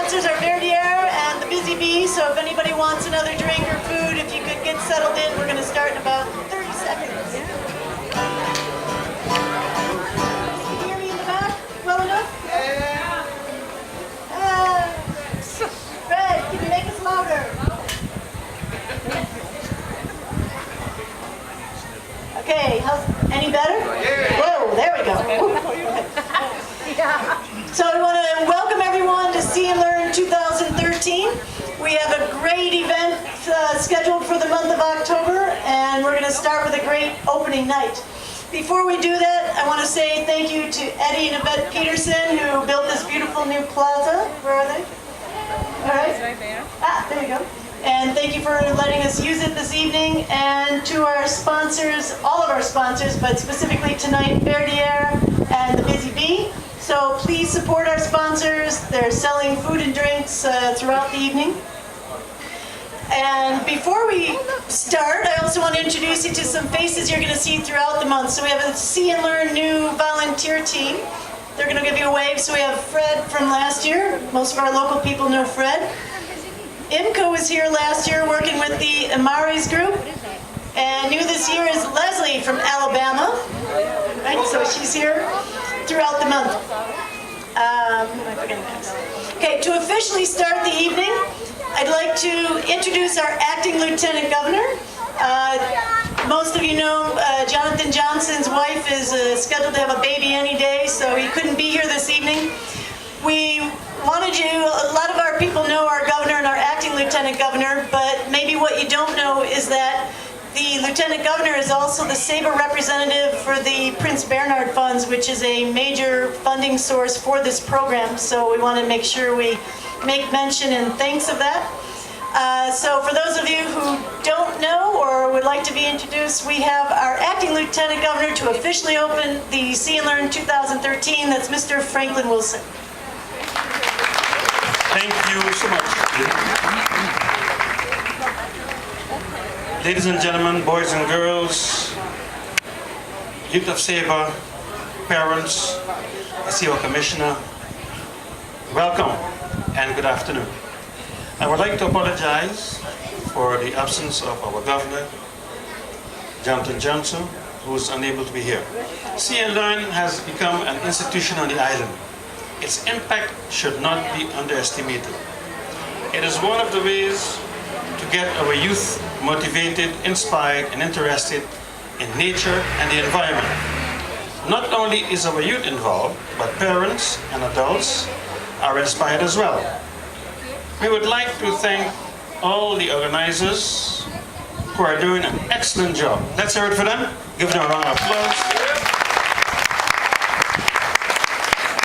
sponsors are Verdier and the Busy Bee, so if anybody wants another drink or food, if you could get settled in, we're going to start in about 30 seconds. Can you hear me in the back well enough? Yeah. Fred, can you make us louder? Okay, any better? Whoa, there we go. So I want to welcome everyone to Sea&Learn 2013. We have a great event scheduled for the month of October, and we're going to start with a great opening night. Before we do that, I want to say thank you to Eddie and Yvette Peterson, who built this beautiful new plaza. Where are they? All right. It's right there. Ah, there you go. And thank you for letting us use it this evening. And to our sponsors, all of our sponsors, but specifically tonight, Verdier and the Busy Bee. So please support our sponsors. They're selling food and drinks throughout the evening. And before we start, I also want to introduce you to some faces you're going to see throughout the month. So we have a Sea&Learn new volunteer team. They're going to give you a wave. So we have Fred from last year. Most of our local people know Fred. Imco was here last year working with the Amaris group. And new this year is Leslie from Alabama. Right, so she's here throughout the month. Who am I forgetting next? Okay, to officially start the evening, I'd like to introduce our acting lieutenant governor. Most of you know Jonathan Johnson's wife is scheduled to have a baby any day, so he couldn't be here this evening. We wanted you, a lot of our people know our governor and our acting lieutenant governor, but maybe what you don't know is that the lieutenant governor is also the Saba representative for the Prince Bernhard funds, which is a major funding source for this program. So we want to make sure we make mention and thanks of that. So for those of you who don't know or would like to be introduced, we have our acting lieutenant governor to officially open the Sea&Learn 2013. That's Mr. Franklin Wilson. Thank you so much. Ladies and gentlemen, boys and girls, youth of Saba, parents, I see our commissioner, welcome and good afternoon. I would like to apologize for the absence of our governor, Jonathan Johnson, who is unable to be here. Sea&Learn has become an institution on the island. Its impact should not be underestimated. It is one of the ways to get our youth motivated, inspired, and interested in nature and the environment. Not only is our youth involved, but parents and adults are inspired as well. We would like to thank all the organizers who are doing an excellent job. Let's hear it for them. Give them a round of applause.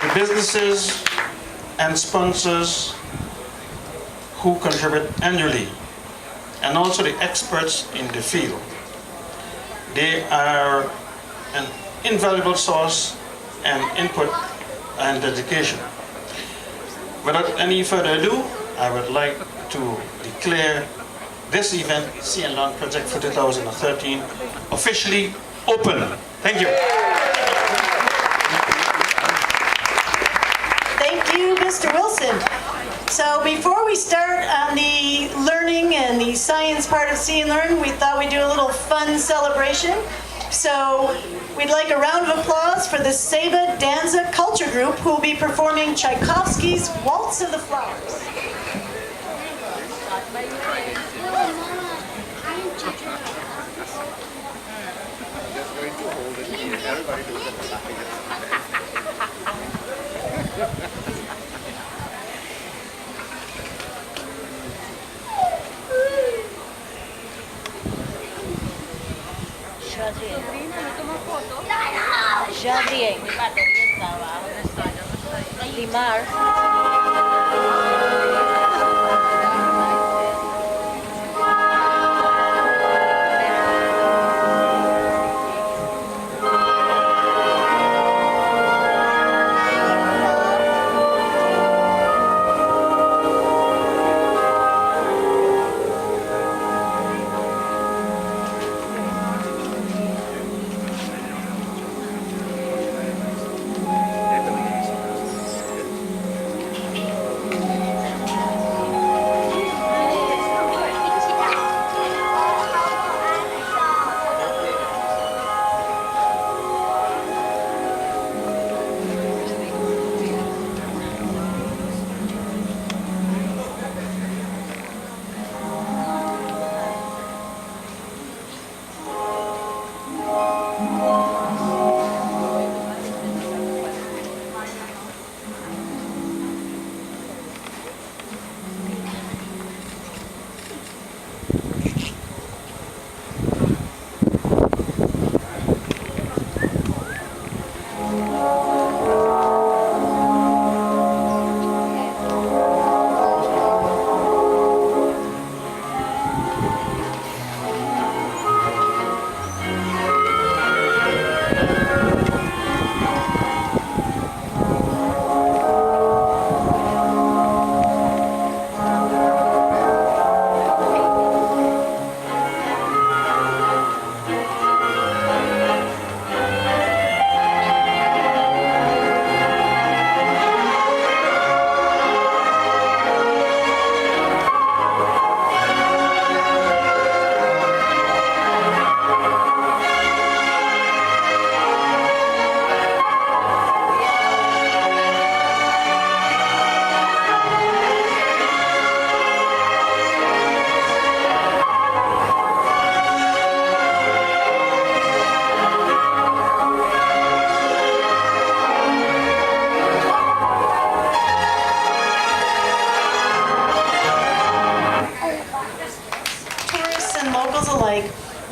The businesses and sponsors who contribute annually, and also the experts in the field. They are an invaluable source and input and dedication. Without any further ado, I would like to declare this event, Sea&Learn Project for 2013, officially open. Thank you. Thank you, Mr. Wilson. So before we start on the learning and the science part of Sea&Learn, we thought we'd do a little fun celebration. So we'd like a round of applause for the Saba Danza Culture Group, who will be performing Tchaikovsky's Waltz of the Flowers. Adrian, mi batería estaba. ¿Dónde está? Limar.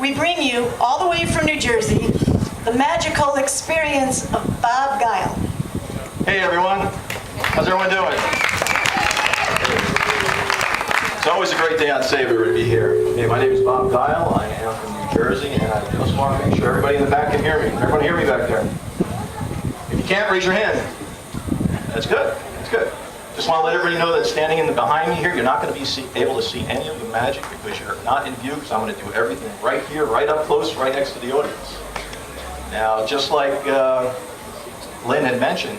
we bring you, all the way from New Jersey, the magical experience of Bob Guile. Hey everyone, how's everyone doing? It's always a great day on Saba to be here. Hey, my name is Bob Guile. I am from New Jersey, and I just want to make sure everybody in the back can hear me. Everyone hear me back there? If you can't, raise your hand. That's good. That's good. Just want to let everybody know that standing in the behind me here, you're not going to be able to see any of the magic because you're not in view, because I'm going to do everything right here, right up close, right next to the audience. Now, just like Lynn had mentioned,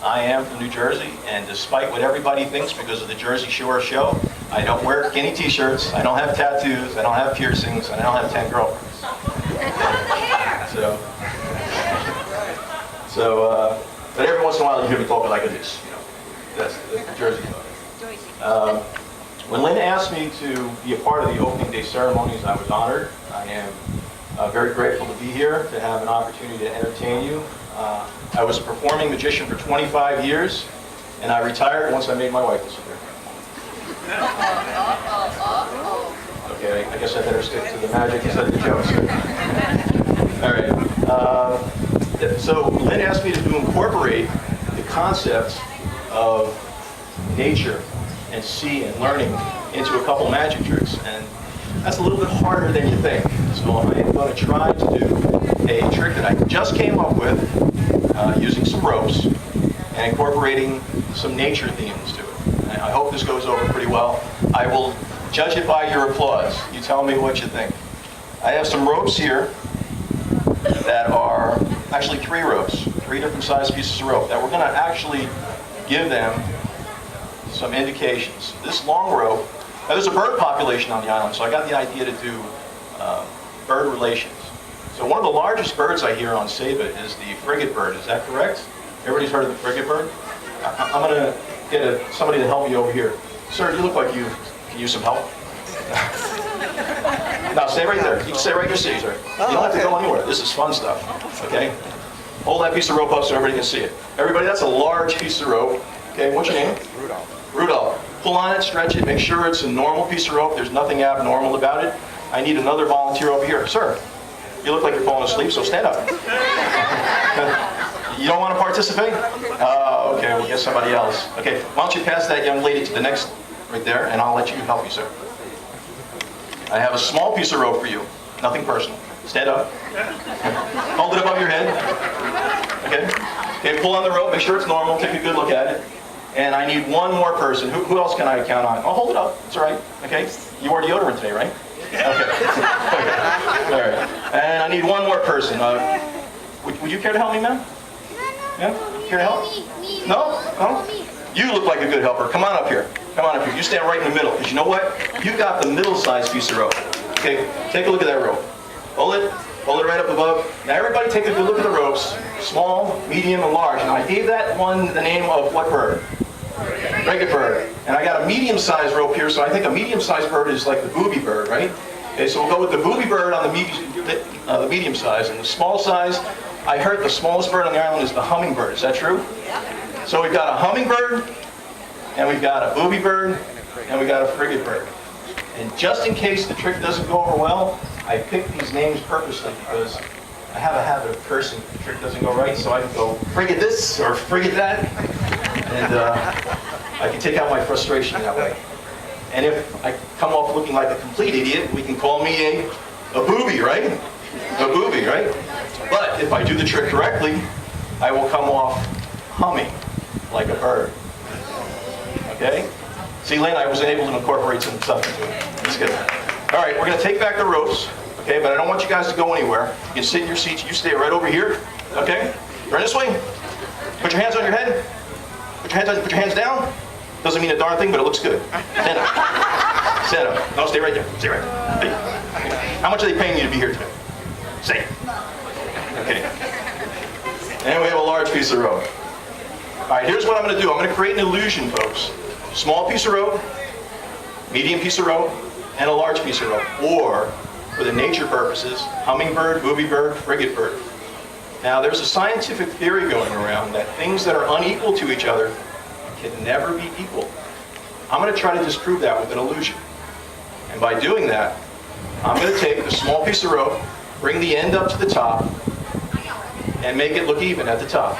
I am from New Jersey, and despite what everybody thinks because of the Jersey Shore show, I don't wear skinny t-shirts, I don't have tattoos, I don't have piercings, and I don't have 10 girlfriends. But every once in a while you hear me talking like this, you know. That's the Jersey. When Lynn asked me to be a part of the opening day ceremonies, I was honored. I am very grateful to be here, to have an opportunity to entertain you. I was a performing magician for 25 years, and I retired once I made my wife disappear. Okay, I guess I better stick to the magic instead of the jokes. All right. So Lynn asked me to incorporate the concepts of nature and sea and learning into a couple magic tricks, and that's a little bit harder than you think. So I'm going to try to do a trick that I just came up with using some ropes and incorporating some nature themes to it. And I hope this goes over pretty well. I will judge it by your applause. You tell me what you think. I have some ropes here that are actually 3 ropes, 3 different size pieces of rope that we're going to actually give them some indications. This long rope, now there's a bird population on the island, so I got the idea to do bird relations. So one of the largest birds I hear on Saba is the frigate bird. Is that correct? Everybody's heard of the frigate bird? I'm going to get somebody to help me over here. Sir, you look like you can use some help. Now stay right there. You can stay right in your seat, sir. You don't have to go anywhere. This is fun stuff. Okay? Hold that piece of rope up so everybody can see it. Everybody, that's a large piece of rope. Okay, what's your name? Rudolph. Rudolph. Pull on it, stretch it, make sure it's a normal piece of rope. There's nothing abnormal about it. I need another volunteer over here. Sir, you look like you're falling asleep, so stand up. You don't want to participate? Oh, okay, we'll get somebody else. Okay, why don't you pass that young lady to the next, right there, and I'll let you help you, sir. I have a small piece of rope for you. Nothing personal. Stand up. Hold it above your head. Okay? Okay, pull on the rope, make sure it's normal, take a good look at it. And I need one more person. Who else can I count on? I'll hold it up. It's all right. Okay? You wore deodorant today, right? Okay. Okay. All right. And I need one more person. Would you care to help me, ma'am? Yeah? Care to help? No? No? You look like a good helper. Come on up here. Come on up here. You stand right in the middle. Because you know what? You got the middle-sized piece of rope. Okay? Take a look at that rope. Hold it. Hold it right up above. Now everybody take a good look at the ropes. Small, medium, and large. Now I gave that one the name of what bird? Frigate bird. And I got a medium-sized rope here, so I think a medium-sized bird is like the booby bird, right? Okay, so we'll go with the booby bird on the medium size. And the small size, I heard the smallest bird on the island is the hummingbird. Is that true? Yeah. So we've got a hummingbird, and we've got a booby bird, and we've got a frigate bird. And just in case the trick doesn't go over well, I picked these names purposely because I have a habit of cursing if the trick doesn't go right, so I can go frigate this or frigate that, and I can take out my frustration that way. And if I come off looking like a complete idiot, we can call me a booby, right? A booby, right? But if I do the trick correctly, I will come off humming like a bird. Okay? See, Lynn, I was able to incorporate some stuff into it. That's good. All right, we're going to take back the ropes, okay? But I don't want you guys to go anywhere. You can sit in your seats. You stay right over here, okay? Turn this way. Put your hands on your head. Put your hands down. Doesn't mean a darn thing, but it looks good. Stand up. Stand up. No, stay right there. Stay right there. How much are they paying you to be here today? Say. Okay. And we have a large piece of rope. All right, here's what I'm going to do. I'm going to create an illusion, folks. Small piece of rope, medium piece of rope, and a large piece of rope. Or, for the nature purposes, hummingbird, booby bird, frigate bird. Now, there's a scientific theory going around that things that are unequal to each other can never be equal. I'm going to try to disprove that with an illusion. And by doing that, I'm going to take the small piece of rope, bring the end up to the top, and make it look even at the top.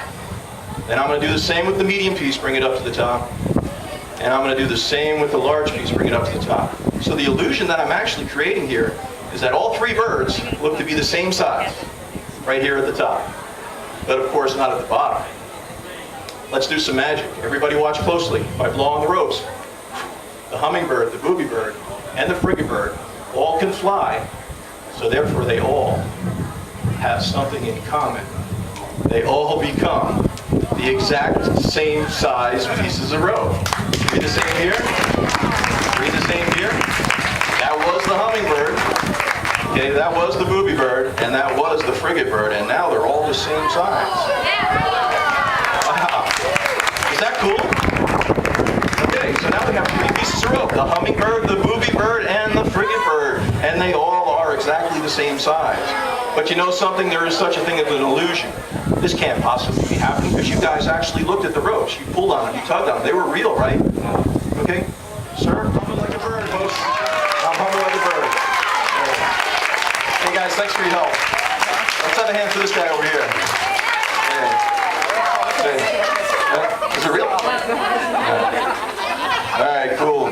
Then I'm going to do the same with the medium piece, bring it up to the top. And I'm going to do the same with the large piece, bring it up to the top. So the illusion that I'm actually creating here is that all three birds look to be the same size, right here at the top. But of course not at the bottom. Let's do some magic. Everybody watch closely. If I blow on the ropes, the hummingbird, the booby bird, and the frigate bird all can fly, so therefore they all have something in common. They all become the exact same size pieces of rope. Read the same here. Read the same here. That was the hummingbird. Okay, that was the booby bird, and that was the frigate bird, and now they're all the same size. Wow. Is that cool? Okay, so now we have three pieces of rope. The hummingbird, the booby bird, and the frigate bird. And they all are exactly the same size. But you know something? There is such a thing as an illusion. This can't possibly be happening because you guys actually looked at the ropes. You pulled on them, you tugged on them. They were real, right? Okay? Sir, humble like a bird, folks. I'm humble like a bird. Hey guys, thanks for your help. Let's have a hand for this guy over here. Hey. Is it real? All right, cool.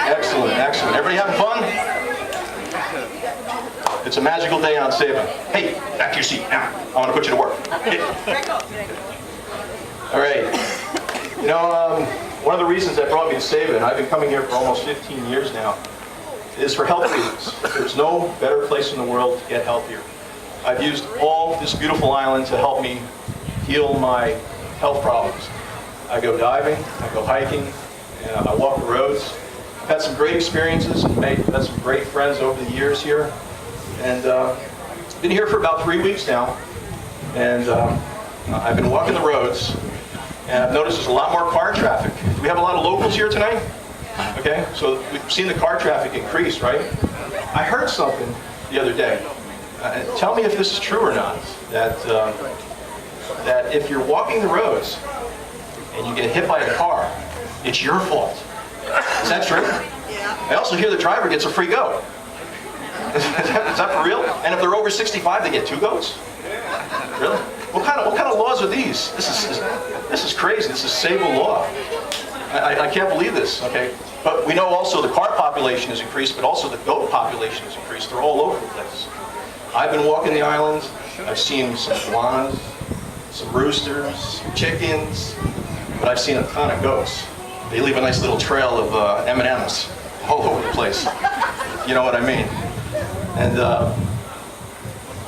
Excellent, excellent. Everybody having fun? It's a magical day on Saba. Hey, back to your seat now. I want to put you to work. Hey. All right. You know, one of the reasons that brought me to Saba, and I've been coming here for almost 15 years now, is for health reasons. There's no better place in the world to get healthier. I've used all this beautiful island to help me heal my health problems. I go diving, I go hiking, and I walk the roads. I've had some great experiences and had some great friends over the years here. And been here for about 3 weeks now. And I've been walking the roads, and I've noticed there's a lot more car traffic. Do we have a lot of locals here tonight? Okay, so we've seen the car traffic increase, right? I heard something the other day. Tell me if this is true or not, that if you're walking the roads and you get hit by a car, it's your fault. Is that true? Yeah. I also hear the driver gets a free goat. Is that for real? And if they're over 65, they get 2 goats? Really? What kind of laws are these? This is crazy. This is Saba law. I can't believe this. Okay, but we know also the car population has increased, but also the goat population has increased. They're all over the place. I've been walking the island. I've seen some swans, some roosters, some chickens, but I've seen a ton of goats. They leave a nice little trail of M&Ms all over the place. You know what I mean? And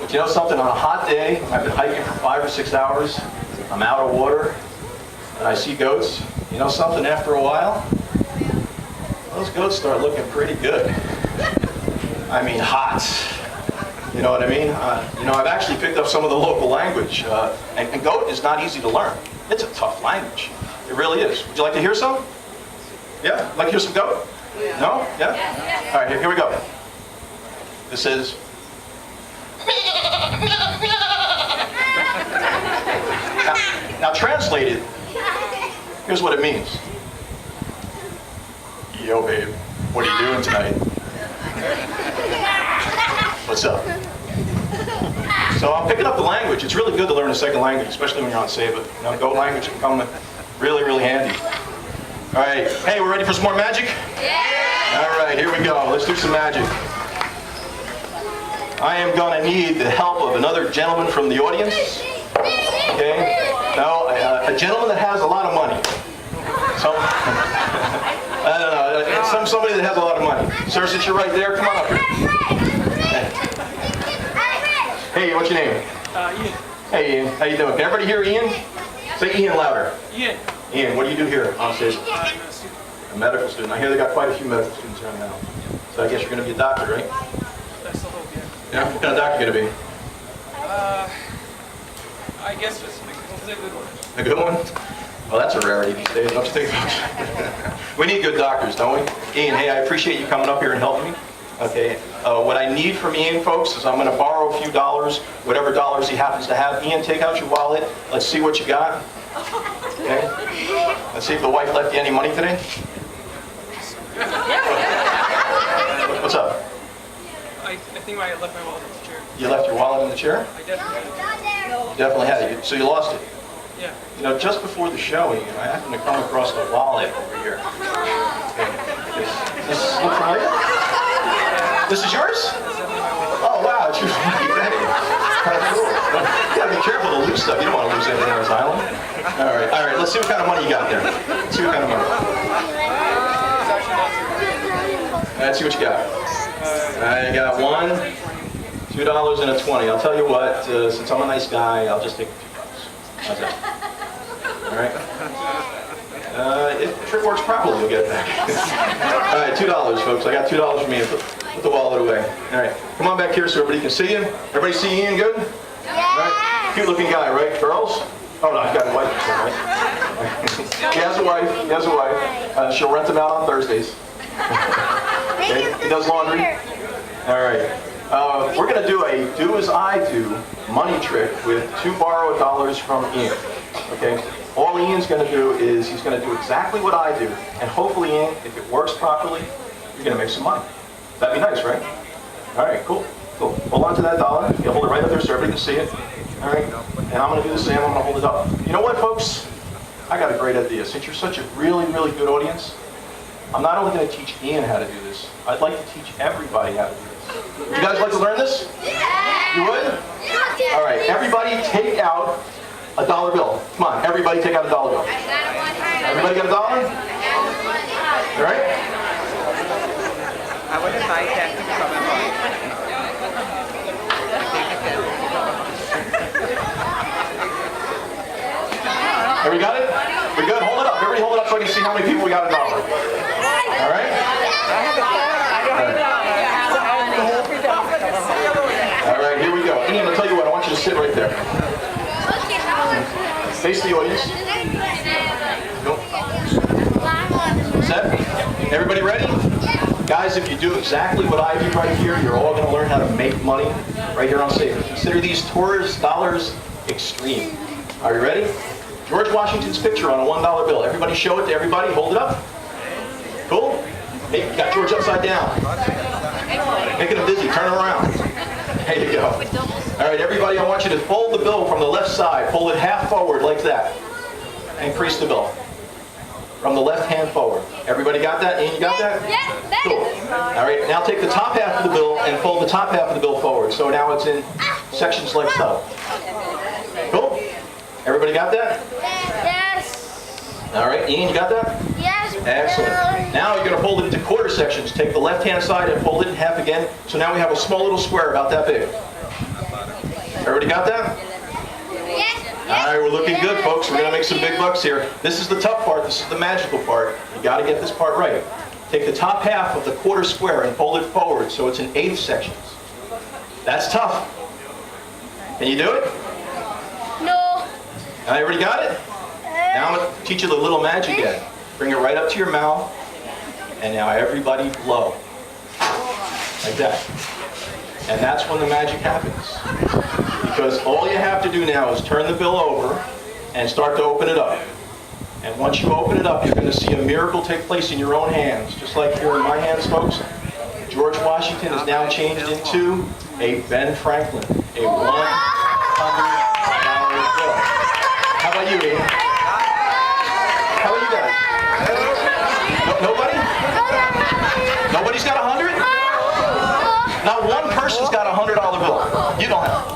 but you know something? On a hot day, I've been hiking for 5 or 6 hours. I'm out of water, and I see goats. You know something? After a while, those goats start looking pretty good. I mean, hot. You know what I mean? You know, I've actually picked up some of the local language, and goat is not easy to learn. It's a tough language. It really is. Would you like to hear some? Yeah? Like to hear some goat? No? Yeah? All right, here we go. This is... Now translated, here's what it means. Yo, babe, what are you doing tonight? What's up? So I'm picking up the language. It's really good to learn a second language, especially when you're on Saba. You know, goat language can come really, really handy. All right, hey, we're ready for some more magic? Yeah! All right, here we go. Let's do some magic. I am going to need the help of another gentleman from the audience. Okay? Now, a gentleman that has a lot of money. Somebody that has a lot of money. Sir, since you're right there, come on up here. Hey, what's your name? Ian. Hey, Ian. How you doing? Can everybody hear Ian? Say Ian louder. Ian. Ian, what do you do here on stage? I'm a student. A medical student. I hear they got quite a few medical students around now. So I guess you're going to be a doctor, right? That's the hope, yeah. Yeah. What kind of doctor are you going to be? I guess it's a good one. A good one? Well, that's a rarity these days, don't you think, folks? We need good doctors, don't we? Ian, hey, I appreciate you coming up here and helping me. Okay. What I need from Ian, folks, is I'm going to borrow a few dollars, whatever dollars he happens to have. Ian, take out your wallet. Let's see what you got. Okay. Let's see if the wife left you any money today. What's up? I think I left my wallet in the chair. You left your wallet in the chair? I definitely Definitely had it. So you lost it. Yeah. You know, just before the show, Ian, I happened to come across the wallet over here. This look familiar? This is yours? Oh, wow, it's yours. Kind of cool. You gotta be careful to lose stuff. You don't want to lose anything on this island. All right, let's see what kind of money you got there. Let's see what kind of money. Let's see what you got. I got $1, $2, and a 20. I'll tell you what, since I'm a nice guy, I'll just take $2. How's that? All right. If the trick works properly, you'll get it back. All right, $2, folks. I got $2 from Ian. Put the wallet away. All right, come on back here so everybody can see you. Everybody see Ian good? Yeah. Right. Cute-looking guy, right? Girls? Oh no, he's got a wife, right? He has a wife. He has a wife. She'll rent him out on Thursdays. Okay. He does laundry. All right. We're going to do a do as I do money trick with 2 borrowed dollars from Ian. Okay? All Ian's going to do is he's going to do exactly what I do. And hopefully, Ian, if it works properly, you're going to make some money. That'd be nice, right? All right, cool. Cool. Hold on to that dollar. You'll hold it right up there so everybody can see it. All right? And I'm going to do the same. I'm going to hold it up. You know what, folks? I got a great idea. Since you're such a really, really good audience, I'm not only going to teach Ian how to do this, I'd like to teach everybody how to do this. You guys like to learn this? Yeah. You would? Yeah. All right, everybody take out a dollar bill. Come on, everybody take out a dollar bill. Everybody got a dollar? All right? I want to buy that from my mom. Everybody got it? We good? Hold it up. Everybody hold it up so I can see how many people we got a dollar. All right? All right, here we go. Ian, I'll tell you what, I want you to sit right there. Face the audience. Go. Set? Everybody ready? Guys, if you do exactly what I do right here, you're all going to learn how to make money right here on Saba. Consider these tourist dollars extreme. Are you ready? George Washington's picture on a $1 bill. Everybody show it to everybody. Hold it up. Cool? Hey, you got George upside down. Making him dizzy. Turn him around. There you go. All right, everybody, I want you to fold the bill from the left side. Fold it half forward like that. And crease the bill. From the left hand forward. Everybody got that? Ian, you got that? Yeah. Cool. All right, now take the top half of the bill and fold the top half of the bill forward. So now it's in sections like so. Cool? Everybody got that? Yes. All right, Ian, you got that? Yes. Excellent. Now you're going to fold it into quarter sections. Take the left-hand side and fold it in half again. So now we have a small little square about that big. Everybody got that? Yes. All right, we're looking good, folks. We're going to make some big bucks here. This is the tough part. This is the magical part. You got to get this part right. Take the top half of the quarter square and fold it forward so it's in eighth sections. That's tough. Can you do it? No. Everybody got it? Now I'm going to teach you the little magic again. Bring it right up to your mouth, and now everybody blow. Like that. And that's when the magic happens. Because all you have to do now is turn the bill over and start to open it up. And once you open it up, you're going to see a miracle take place in your own hands. Just like here in my hands, folks. George Washington is now changed into a Ben Franklin, a $100 bill. How about you, Ian? How about you guys? Nobody? Nobody's got 100? Not one person's got a $100 bill. You don't have.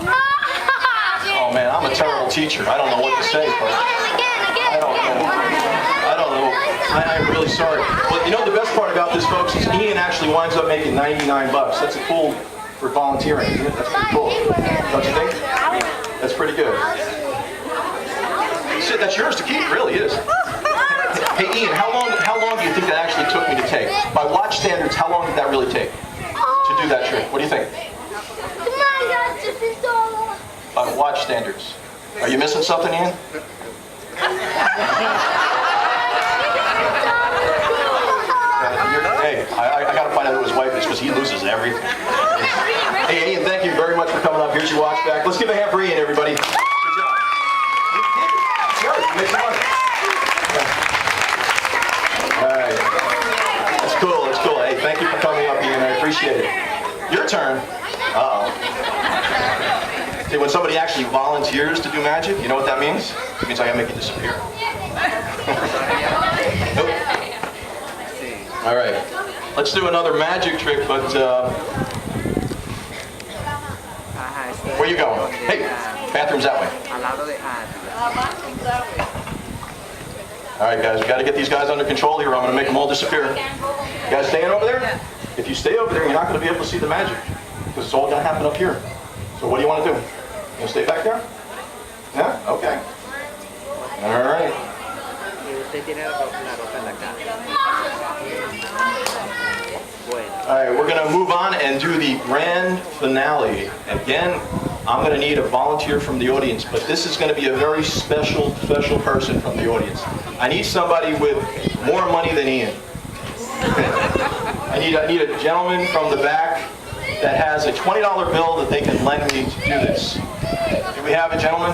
Oh man, I'm a terrible teacher. I don't know what to say, folks. I don't know. I'm really sorry. But you know the best part about this, folks, is Ian actually winds up making 99 bucks. That's a cool for volunteering, isn't it? That's pretty cool. Don't you think? That's pretty good. Sid, that's yours to keep. It really is. Hey, Ian, how long do you think that actually took me to take? By watch standards, how long did that really take to do that trick? What do you think? By watch standards. Are you missing something, Ian? Hey, I got to find out who his wife is because he loses everything. Hey, Ian, thank you very much for coming up. Here's your watch back. Let's give a hand for Ian, everybody. Good job. Sure, you made some money. All right. That's cool. That's cool. Hey, thank you for coming up, Ian. I appreciate it. Your turn. Uh-oh. See, when somebody actually volunteers to do magic, you know what that means? It means I gotta make it disappear. Nope. All right. Let's do another magic trick, but where you going? Hey, bathroom's that way. All right, guys, we got to get these guys under control here. I'm going to make them all disappear. You guys staying over there? If you stay over there, you're not going to be able to see the magic because it's all going to happen up here. So what do you want to do? You want to stay back there? Yeah? Okay. All right. All right, we're going to move on and do the grand finale. Again, I'm going to need a volunteer from the audience, but this is going to be a very special person from the audience. I need somebody with more money than Ian. I need a gentleman from the back that has a $20 bill that they can lend me to do this. Do we have a gentleman?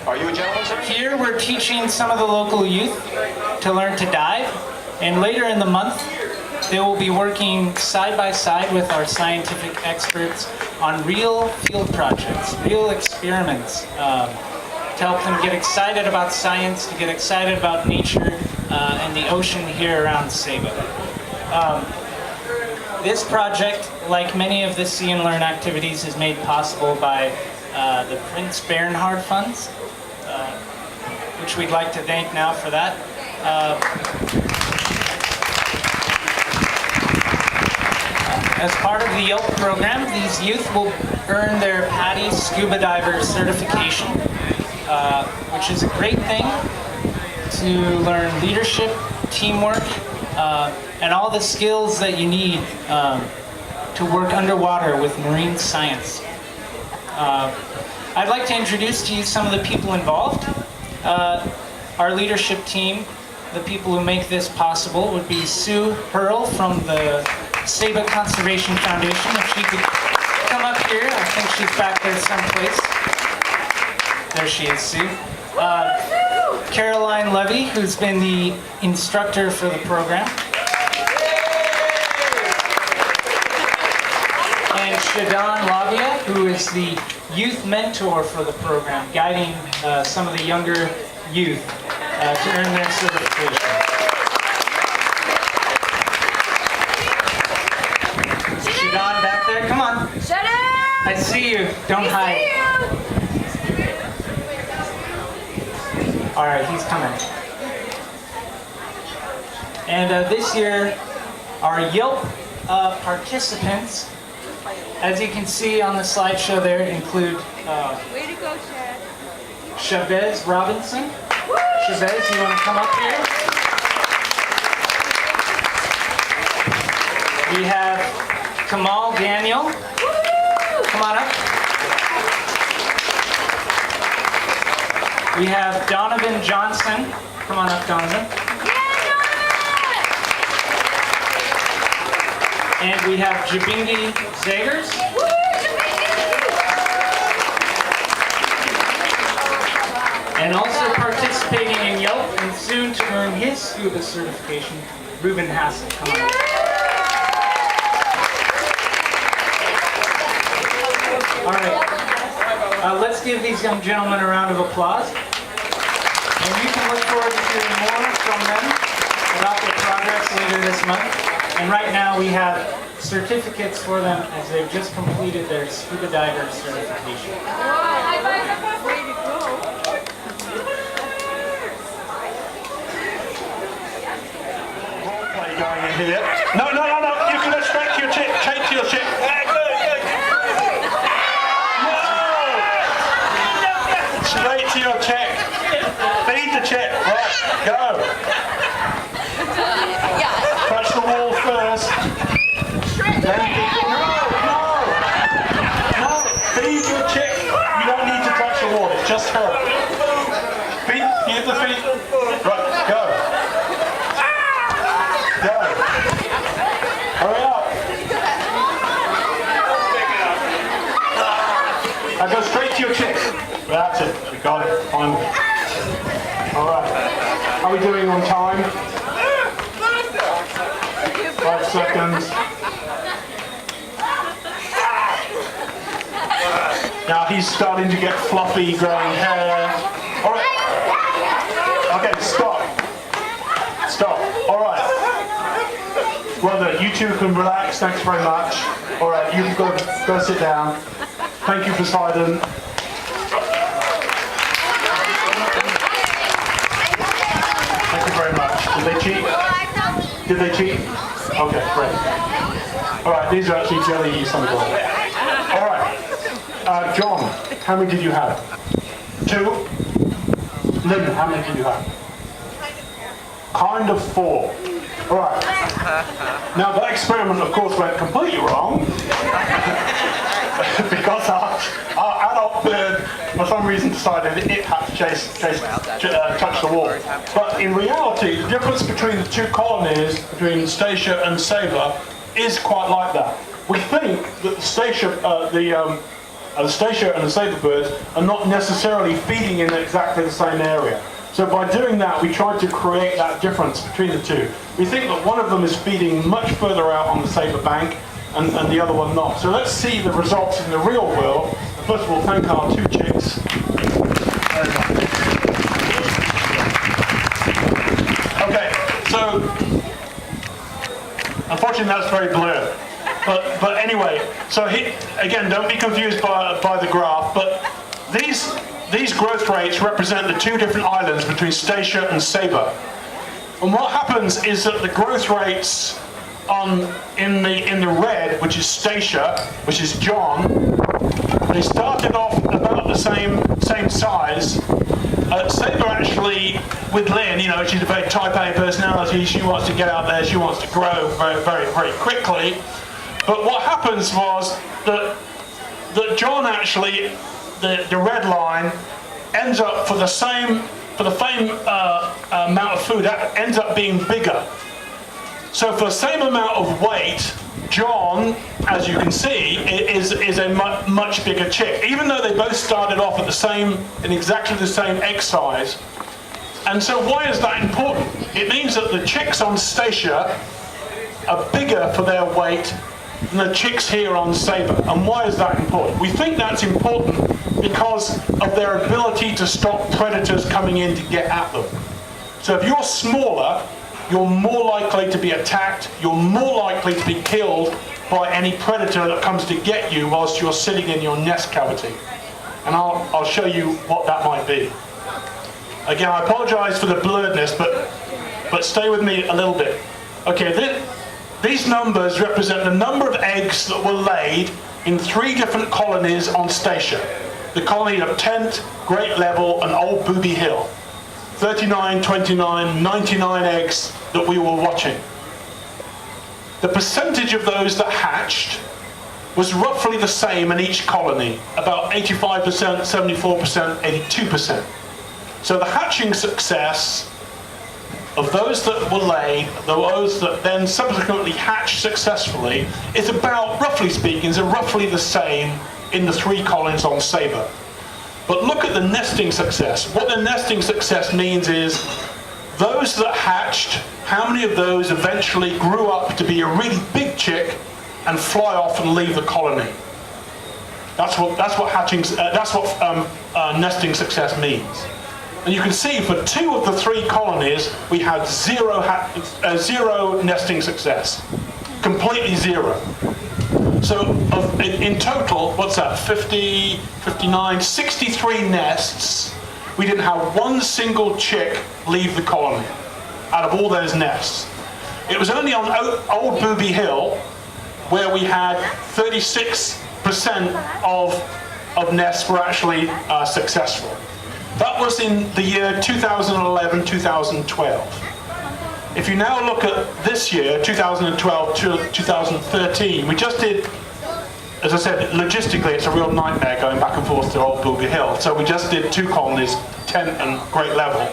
Are you a gentleman, sir? Here we're teaching some of the local youth to learn to dive, and later in the month they will be working side by side with our scientific experts on real field projects, real experiments, to help them get excited about science, to get excited about nature and the ocean here around Saba. This project, like many of the Sea&Learn activities, is made possible by the Prince Bernhard funds, which we'd like to thank now for that. As part of the YELP program, these youth will earn their PADI Scuba Diver certification, which is a great thing to learn leadership, teamwork, and all the skills that you need to work underwater with marine science. I'd like to introduce to you some of the people involved. Our leadership team, the people who make this possible, would be Sue Hurl from the Saba Conservation Foundation. If she could come up here, I think she's back there someplace. There she is, Sue. Caroline Levy, who's been the instructor for the program. And Shadon Lavia, who is the youth mentor for the program, guiding some of the younger youth to earn their certification. Shadon back there, come on. Shut up! I see you, don't hide. All right, he's coming. And this year, our YELP participants, as you can see on the slideshow there, include Way to go, Chad. Chavez Robinson. Chavez, you want to come up here? We have Kamal Daniel. Come on up. We have Donovan Johnson. Come on up, Donovan. And we have Jabingi Zagers. And also participating in YELP and soon to earn his scuba certification, Ruben Hassel. Come on up. All right, let's give these young gentlemen a round of applause. And you can look forward to hearing more from them about their progress later this month. And right now we have certificates for them as they've just completed their scuba diver certification. Role play going in here. No. You can go straight to your chick. Straight to your chick. Straight to your chick. Feed the chick. Right, go. Touch the wall first. Then no. Feed your chick. You don't need to touch the wall. It's just her. Feet. Here's the feet. Right, go. Go. Hurry up. Now go straight to your chick. That's it. We got it. Finally. All right. How are we doing on time? 5 seconds. Now he's starting to get fluffy, growing hair. All right. Okay, stop. Stop. All right. Well done. You two can relax. Thanks very much. All right, you can go sit down. Thank you, Poseidon. Thank you very much. Did they cheat? Did they cheat? Okay, great. All right, these are actually jelly sundae. All right. John, how many did you have? 2? Lynn, how many did you have? Kind of 4. All right. Now that experiment, of course, went completely wrong because our adult bird, for some reason, decided it had to touch the wall. But in reality, the difference between the 2 colonies, between Statia and Saba, is quite like that. We think that the Statia and the Saba birds are not necessarily feeding in exactly the same area. So by doing that, we tried to create that difference between the 2. We think that one of them is feeding much further out on the Saba bank and the other one not. So let's see the results in the real world. First of all, thank our 2 chicks. Okay, so unfortunately that's very blurred. But anyway, so again, don't be confused by the graph, but these growth rates represent the 2 different islands between Statia and Saba. And what happens is that the growth rates in the red, which is Statia, which is John, they started off about the same size. Saba actually, with Lynn, you know, she's a very type A personality, she wants to get out there, she wants to grow very, very, very quickly. But what happens was that John actually, the red line, ends up for the same amount of food, that ends up being bigger. So for the same amount of weight, John, as you can see, is a much bigger chick, even though they both started off at in exactly the same egg size. And so why is that important? It means that the chicks on Statia are bigger for their weight than the chicks here on Saba. And why is that important? We think that's important because of their ability to stop predators coming in to get at them. So if you're smaller, you're more likely to be attacked, you're more likely to be killed by any predator that comes to get you whilst you're sitting in your nest cavity. And I'll show you what that might be. Again, I apologize for the blurredness, but stay with me a little bit. Okay, these numbers represent the number of eggs that were laid in 3 different colonies on Statia. The colony of Tent, Great Level, and Old Booby Hill. 39, 29, 99 eggs that we were watching. The percentage of those that hatched was roughly the same in each colony, about 85%, 74%, 82%. So the hatching success of those that were laid, those that then subsequently hatched successfully, is about, roughly speaking, is roughly the same in the 3 colonies on Saba. But look at the nesting success. What the nesting success means is those that hatched, how many of those eventually grew up to be a really big chick and fly off and leave the colony? That's what nesting success means. And you can see for 2 of the 3 colonies, we had zero nesting success. Completely 0. So in total, what's that, 50, 59, 63 nests, we didn't have one single chick leave the colony out of all those nests. It was only on Old Booby Hill where we had 36% of nests were actually successful. That was in the year 2011, 2012. If you now look at this year, 2012 to 2013, we just did, as I said, logistically it's a real nightmare going back and forth to Old Booby Hill. So we just did 2 colonies, Tent and Great Level.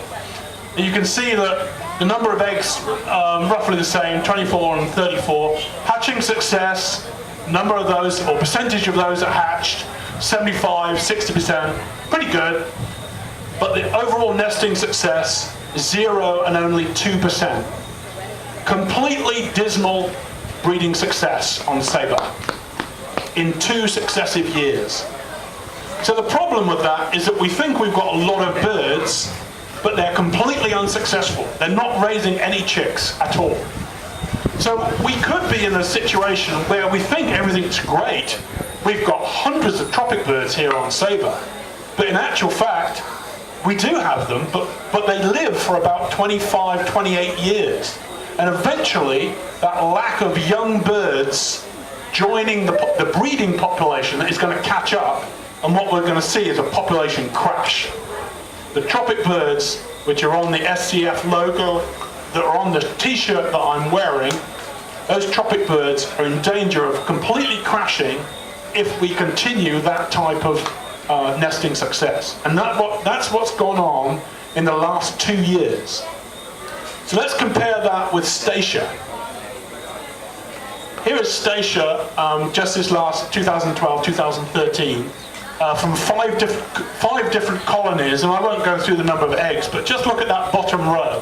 And you can see that the number of eggs, roughly the same, 24 and 34. Hatching success, number of those, or percentage of those that hatched, 75, 60%, pretty good. But the overall nesting success, 0 and only 2%. Completely dismal breeding success on Saba in 2 successive years. So the problem with that is that we think we've got a lot of birds, but they're completely unsuccessful. They're not raising any chicks at all. So we could be in a situation where we think everything's great. We've got hundreds of tropic birds here on Saba, but in actual fact, we do have them, but they live for about 25, 28 years. And eventually, that lack of young birds joining the breeding population is going to catch up, and what we're going to see is a population crash. The tropic birds, which are on the SCF logo, that are on the t-shirt that I'm wearing, those tropic birds are in danger of completely crashing if we continue that type of nesting success. And that's what's gone on in the last 2 years. So let's compare that with Statia. Here is Statia, just this last 2012, 2013, from five different colonies, and I won't go through the number of eggs, but just look at that bottom row.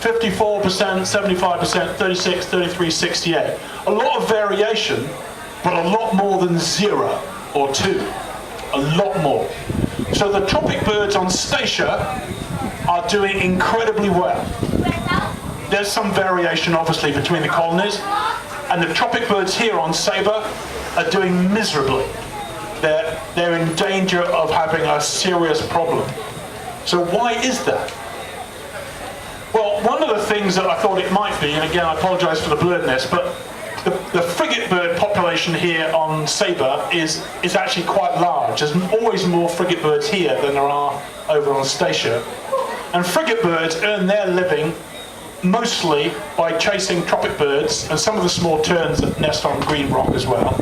54%, 75%, 36, 33, 68. A lot of variation, but a lot more than 0 or 2. A lot more. So the tropic birds on Statia are doing incredibly well. There's some variation, obviously, between the colonies, and the tropic birds here on Saba are doing miserably. They're in danger of having a serious problem. So why is that? Well, one of the things that I thought it might be, and again I apologise for the blurredness, but the frigate bird population here on Saba is actually quite large. There's always more frigate birds here than there are over on Statia. And frigate birds earn their living mostly by chasing tropic birds and some of the small terns that nest on green rock as well.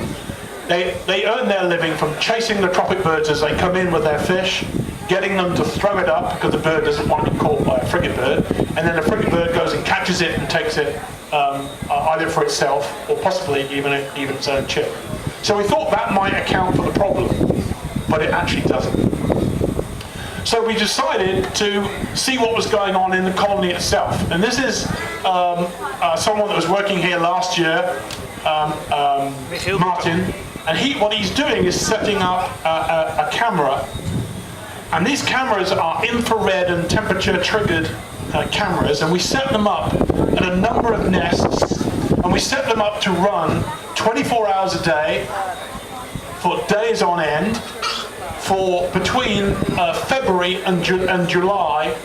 They earn their living from chasing the tropic birds as they come in with their fish, getting them to throw it up because the bird doesn't want to be caught by a frigate bird, and then the frigate bird goes and catches it and takes it either for itself or possibly even its own chick. So we thought that might account for the problem, but it actually doesn't. So we decided to see what was going on in the colony itself. And this is someone that was working here last year, Martin, and what he's doing is setting up a camera. And these cameras are infrared and temperature triggered cameras, and we set them up at a number of nests, and we set them up to run 24 hours a day for days on end for between February and July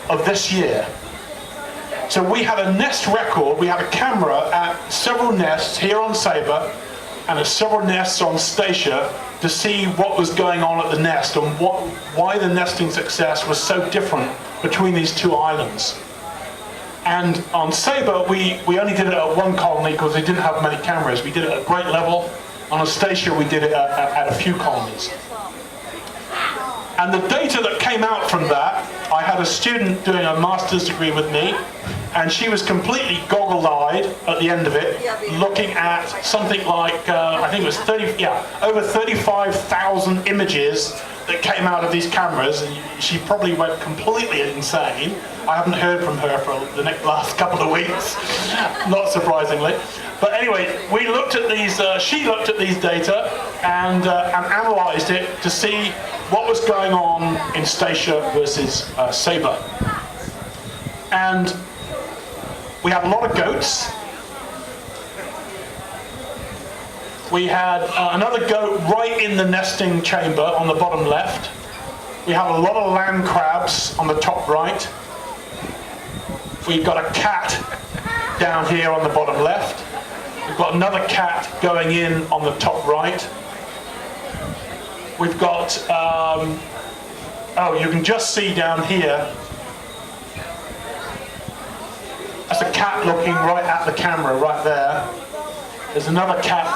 of this year. So we had a nest record, we had a camera at several nests here on Saba and at several nests on Statia to see what was going on at the nest and why the nesting success was so different between these two islands. And on Saba, we only did it at one colony because they didn't have many cameras. We did it at Great Level. On Statia, we did it at a few colonies. And the data that came out from that, I had a student doing a master's degree with me, and she was completely goggle-eyed at the end of it, looking at something like, I think it was over 35,000 images that came out of these cameras, and she probably went completely insane. I haven't heard from her for the last couple of weeks, not surprisingly. But anyway, we looked at these, she looked at these data and analysed it to see what was going on in Statia versus Saba. And we had a lot of goats. We had another goat right in the nesting chamber on the bottom left. We have a lot of land crabs on the top right. We've got a cat down here on the bottom left. We've got another cat going in on the top right. We've got, you can just see down here, that's a cat looking right at the camera right there. There's another cat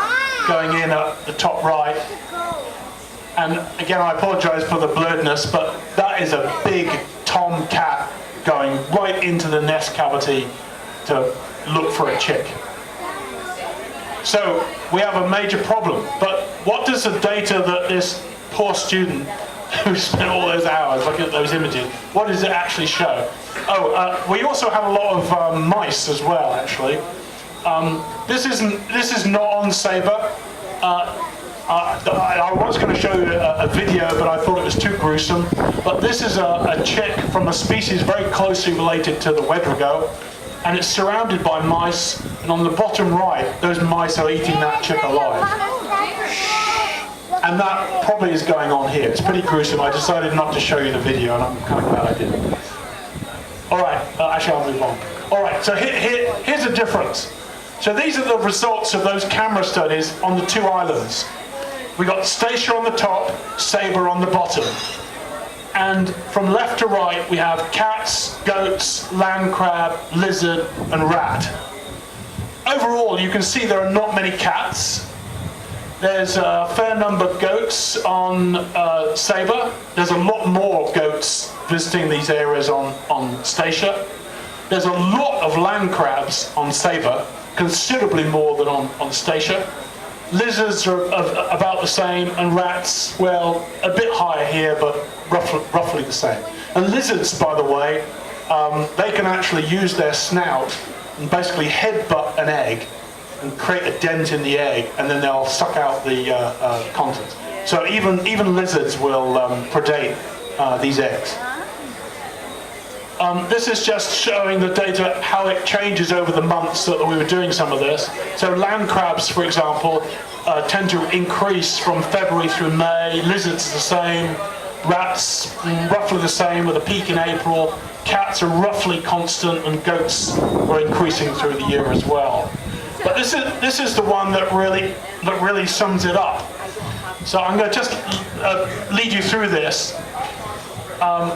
going in at the top right. And again, I apologise for the blurredness, but that is a big tom cat going right into the nest cavity to look for a chick. So we have a major problem. But what does the data that this poor student who spent all those hours looking at those images, what does it actually show? We also have a lot of mice as well, actually. This is not on Saba. I was going to show you a video, but I thought it was too gruesome. But this is a chick from a species very closely related to the Wedrigo, and it's surrounded by mice, and on the bottom right, those mice are eating that chick alive. And that probably is going on here. It's pretty gruesome. I decided not to show you the video, and I'm kind of glad I didn't. All right, actually I'll move on. All right, so here's the difference. So these are the results of those camera studies on the two islands. We got Statia on the top, Saba on the bottom. And from left to right, we have cats, goats, land crab, lizard, and rat. Overall, you can see there are not many cats. There's a fair number of goats on Saba. There's a lot more goats visiting these areas on Statia. There's a lot of land crabs on Saba, considerably more than on Statia. Lizards are about the same, and rats, well, a bit higher here, but roughly the same. And lizards, by the way, they can actually use their snout and basically headbutt an egg and create a dent in the egg, and then they'll suck out the contents. So even lizards will predate these eggs. This is just showing the data, how it changes over the months that we were doing some of this. So land crabs, for example, tend to increase from February through May. Lizards the same. Rats, roughly the same, with a peak in April. Cats are roughly constant, and goats are increasing through the year as well. But this is the one that really sums it up. So I'm going to just lead you through this.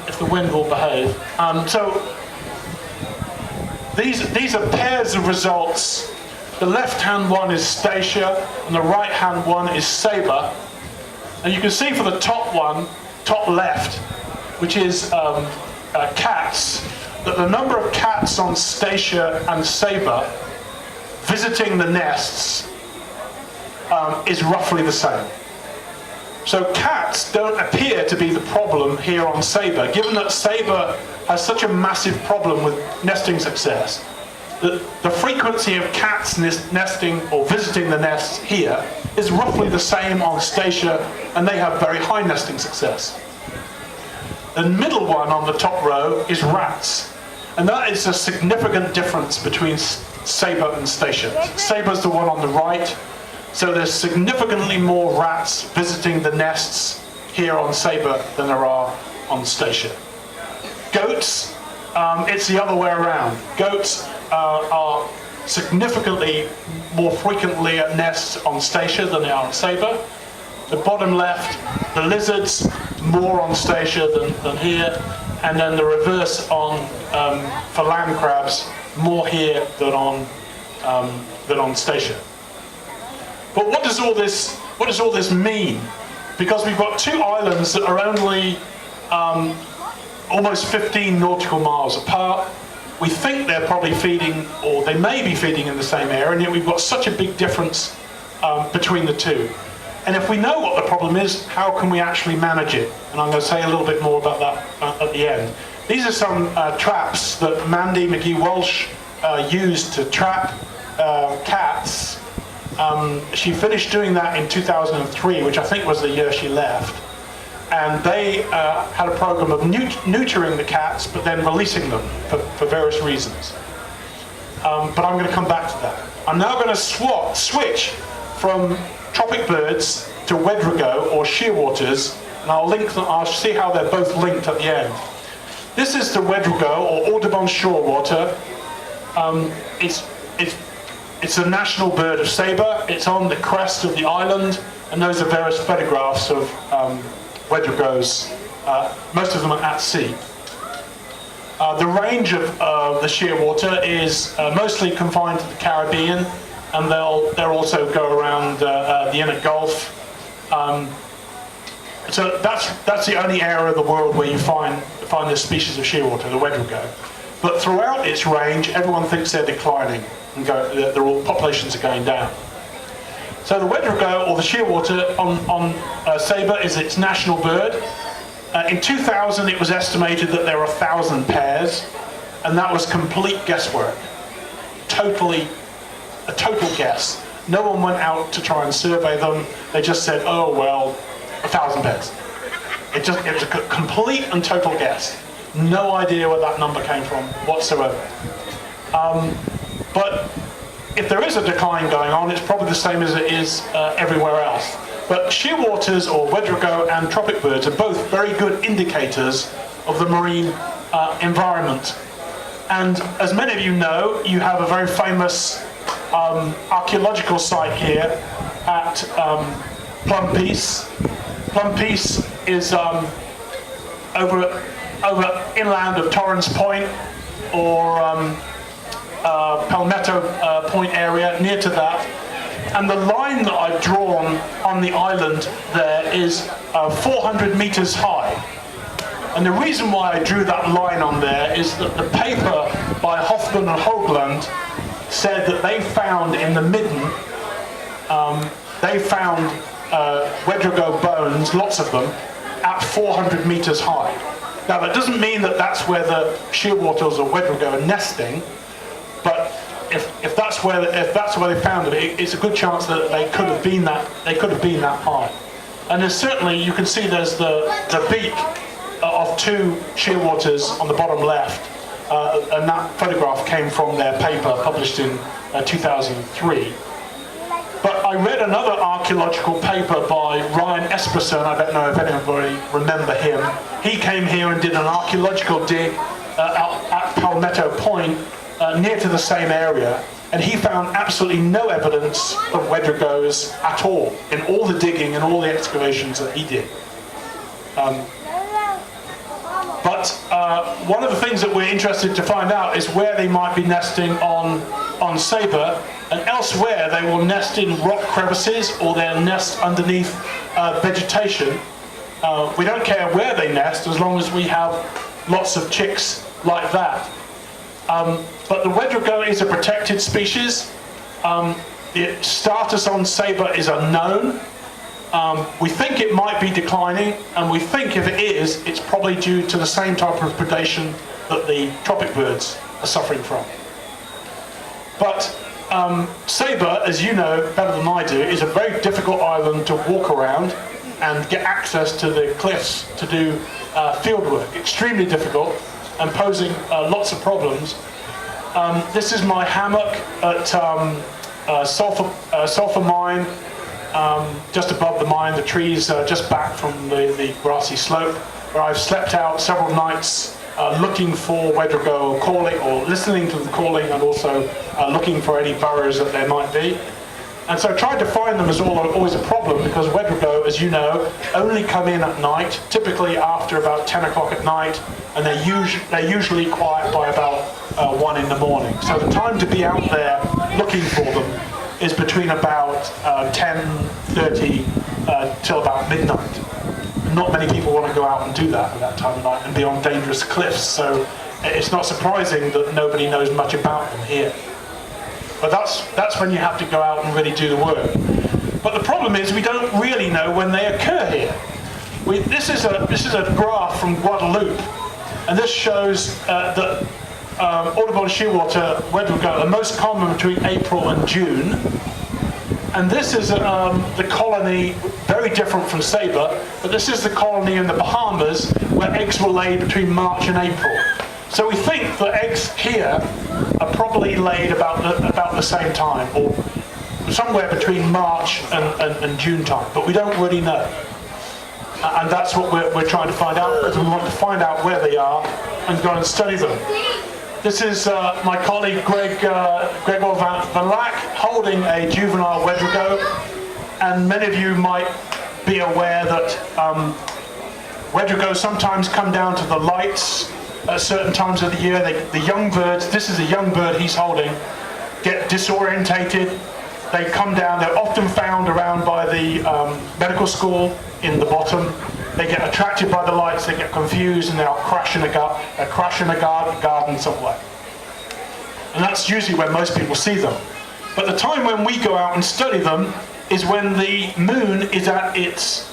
If the wind will behave. So these are pairs of results. The left-hand one is Statia, and the right-hand one is Saba. And you can see for the top one, top left, which is cats, that the number of cats on Statia and Saba visiting the nests is roughly the same. So cats don't appear to be the problem here on Saba, given that Saba has such a massive problem with nesting success. The frequency of cats nesting or visiting the nests here is roughly the same on Statia, and they have very high nesting success. The middle one on the top row is rats, and that is a significant difference between Saba and Statia. Saba's the one on the right. So there's significantly more rats visiting the nests here on Saba than there are on Statia. Goats, it's the other way around. Goats are significantly more frequently at nests on Statia than they are on Saba. The bottom left, the lizards, more on Statia than here, and then the reverse for land crabs, more here than on Statia. But what does all this mean? Because we've got two islands that are only almost 15 nautical miles apart. We think they're probably feeding, or they may be feeding in the same area, and yet we've got such a big difference between the two. And if we know what the problem is, how can we actually manage it? And I'm going to say a little bit more about that at the end. These are some traps that Mandy McGee-Walsh used to trap cats. She finished doing that in 2003, which I think was the year she left. And they had a program of neutering the cats, but then releasing them for various reasons. But I'm going to come back to that. I'm now going to switch from tropic birds to Wedrigo or shearwaters, and I'll see how they're both linked at the end. This is the Wedrigo or Audubon shorewater. It's a national bird of Saba. It's on the crest of the island, and those are various photographs of Wedrigos. Most of them are at sea. The range of the shearwater is mostly confined to the Caribbean, and they'll also go around the inner Gulf. So that's the only area of the world where you find this species of shearwater, the Wedrigo. But throughout its range, everyone thinks they're declining, and populations are going down. So the Wedrigo, or the shearwater on Saba, is its national bird. In 2000, it was estimated that there were 1,000 pairs, and that was complete guesswork. A total guess. No one went out to try and survey them. They just said, oh, well, 1,000 pairs. It was a complete and total guess. No idea where that number came from whatsoever. But if there is a decline going on, it's probably the same as it is everywhere else. But shearwaters or wedrugo and tropic birds are both very good indicators of the marine environment. And as many of you know, you have a very famous archaeological site here at Plum Peace. Plum Peace is over inland of Torrens Point or Palmetto Point area, near to that. And the line that I've drawn on the island there is 400 meters high. And the reason why I drew that line on there is that the paper by Hoffman and Hoagland said that they found in the midden, they found wedrugo bones, lots of them, at 400 meters high. Now that doesn't mean that that's where the shearwaters or wedrugo are nesting, but if that's where they found it, it's a good chance that they could have been that high. And there's certainly, you can see there's the beak of two shearwaters on the bottom left, and that photograph came from their paper published in 2003. But I read another archaeological paper by Ryan Esperson. I don't know if anybody remember him. He came here and did an archaeological dig at Palmetto Point, near to the same area, and he found absolutely no evidence of wedrugos at all in all the digging and all the excavations that he did. But one of the things that we're interested to find out is where they might be nesting on Saba, and elsewhere they will nest in rock crevices or they'll nest underneath vegetation. We don't care where they nest as long as we have lots of chicks like that. But the wedrugo is a protected species. The status on Saba is unknown. We think it might be declining, and we think if it is, it's probably due to the same type of predation that the tropic birds are suffering from. But Saba, as you know better than I do, is a very difficult island to walk around and get access to the cliffs to do field work. Extremely difficult and posing lots of problems. This is my hammock at Sulphur Mine. Just above the mine, the trees just back from the grassy slope, where I've slept out several nights looking for wedrugo calling, or listening to them calling, and also looking for any burrows that there might be. And so trying to find them is always a problem, because wedrugo, as you know, only come in at night, typically after about 10 o'clock at night, and they're usually quiet by about 1 in the morning. So the time to be out there looking for them is between about 10:30 till about midnight. Not many people want to go out and do that at that time of night and be on dangerous cliffs, so it's not surprising that nobody knows much about them here. But that's when you have to go out and really do the work. But the problem is we don't really know when they occur here. This is a graph from Guadeloupe, and this shows that Audubon shearwater wedrugo are most common between April and June. And this is the colony, very different from Saba, but this is the colony in the Bahamas where eggs were laid between March and April. So we think the eggs here are probably laid about the same time, or somewhere between March and June time, but we don't really know. And that's what we're trying to find out, because we want to find out where they are and go and study them. This is my colleague Gregor Van Lack holding a juvenile wedrugo, and many of you might be aware that wedrugo sometimes come down to the lights at certain times of the year. The young birds, this is a young bird he's holding, get disorientated. They come down, they're often found around by the medical school in the bottom. They get attracted by the lights, they get confused, and they'll crash in a garden somewhere. And that's usually where most people see them. But the time when we go out and study them is when the moon is at its,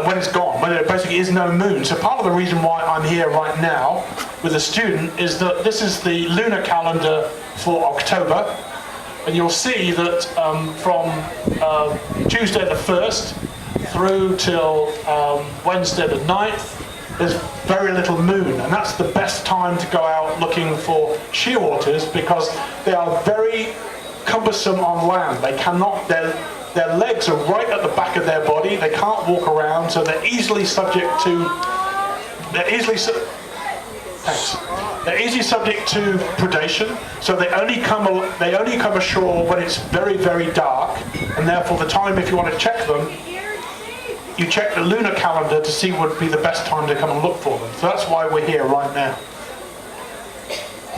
when it's gone, when there basically is no moon. So part of the reason why I'm here right now with a student is that this is the lunar calendar for October. And you'll see that from Tuesday the 1st through till Wednesday the 9th, there's very little moon, and that's the best time to go out looking for shearwaters because they are very cumbersome on land. They cannot, their legs are right at the back of their body, they can't walk around, so they're easily subject to predation, so they only come ashore when it's very, very dark, and therefore the time, if you want to check them, you check the lunar calendar to see what would be the best time to come and look for them. So that's why we're here right now.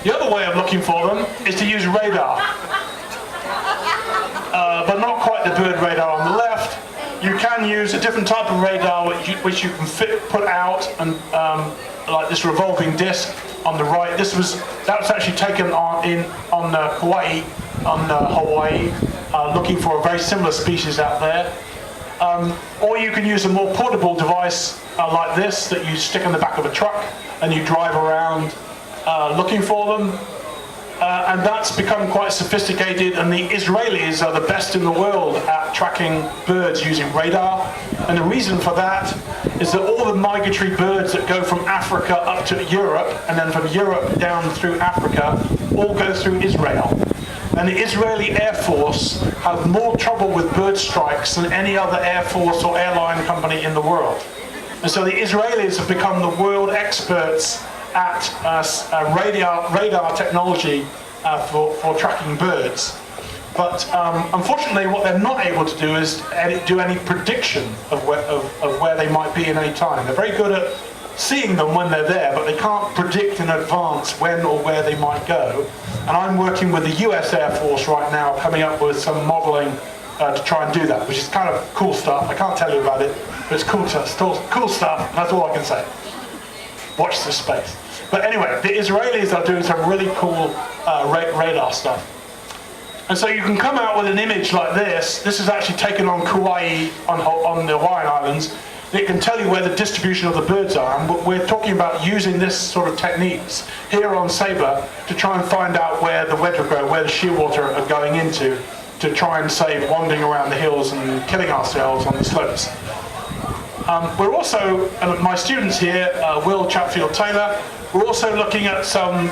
The other way of looking for them is to use radar, but not quite the bird radar on the left. You can use a different type of radar which you can put out, and like this revolving disc on the right. That was actually taken on Kauai, on Hawaii, looking for a very similar species out there. Or you can use a more portable device like this that you stick in the back of a truck and you drive around looking for them. And that's become quite sophisticated, and the Israelis are the best in the world at tracking birds using radar. And the reason for that is that all the migratory birds that go from Africa up to Europe, and then from Europe down through Africa, all go through Israel. And the Israeli Air Force have more trouble with bird strikes than any other Air Force or airline company in the world. And so the Israelis have become the world experts at radar technology for tracking birds. But unfortunately, what they're not able to do is do any prediction of where they might be in any time. They're very good at seeing them when they're there, but they can't predict in advance when or where they might go. And I'm working with the US Air Force right now, coming up with some modeling to try and do that, which is kind of cool stuff. I can't tell you about it, but it's cool stuff, and that's all I can say. Watch this space. But anyway, the Israelis are doing some really cool radar stuff. And so you can come out with an image like this. This is actually taken on Kauai, on the Hawaiian Islands. It can tell you where the distribution of the birds are, and we're talking about using this sort of techniques here on Saba to try and find out where the wedregou, where the shearwater are going into, to try and save wandering around the hills and killing ourselves on the slopes. We're also, and my students here, Will Chatfield Taylor, we're also looking at some